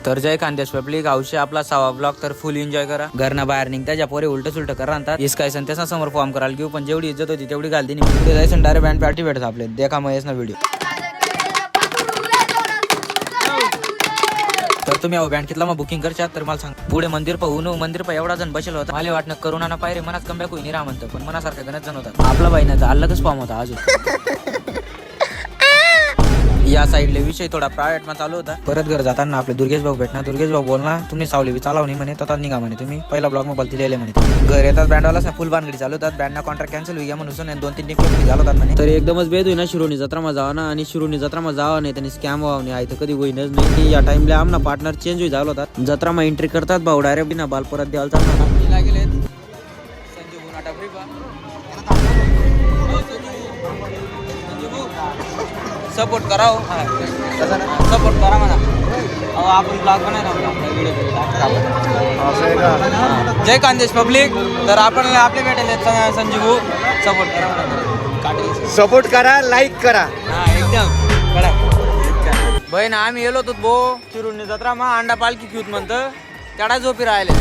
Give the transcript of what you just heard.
तर जय खानदेश पब्लिक हौशे आपला 6वा ब्लॉग तर फुल एन्जॉय करा. घरना बाहेर निघता ज्या पोरे उलट सुलट करा आणतात इसकायसन त्याचा समोर फॉर्म करायला घेऊ पण जेवढी इज्जत होती तेवढी घालते नाही. पुढे जायचं डायरेक्ट बँड पार्टी भेटत आपले देखा महेश ना व्हिडिओ. तर तुम्ही बँड कितला मग बुकिंग करच्या तर मला सांग. पुढे मंदिर पाहून मंदिर पाह एवढा जण बसेल होता. मला वाटणं करोना ना पायरे मनात कमबॅक होईन राहा म्हणतं पण मनासारखं गणच जण होता. आपला बाईनाचा अलगच फॉर्म होता अजून. या साईडले विषय थोडा प्रायव्हेट मा चालू होता. परत घर जाताना आपले दुर्गेश भाऊ भेटणार. दुर्गेश भाऊ बोलणार तुम्ही सावली बी चालव नाही म्हणे तथा निघा म्हणे तुम्ही पहिला ब्लॉग मोबाईल दिलेले म्हणे. घर येतात बँडवाला फुल बांधगडी चालू होतात. बँडना कॉन्ट्रॅक्ट कॅन्सल होई म्हणून 2-3 निघून झालं होतात म्हणे. तर एकदमच बेद होईना शिरोनी जत्रा जावा ना आणि शिरोनी जत्रा जावा नाही त्यांनी स्कॅम व्हावं नाही आहे तर कधी होईनच नाही की या टाइमला आमना पार्टनर चेंज होई झाला होता. जत्रा मा एंट्री करतात भाऊ डायरेक्ट ना बालपुरात द्यायला चालणार लागेल. सपोर्ट करा सपोर्ट करा म्हणा. आपण ब्लॉग जय खानदेश पब्लिक. तर आपण आपले भेटेल संजीव सपोर्ट करा म्हणा. सपोर्ट करा लाईक करा. हा एकदम कडा बहीण आम्ही गेलो होतो भो चिरुणी जत्रा मा अंडा पालखी घेऊत म्हणतं त्याडा झोपी राहिले.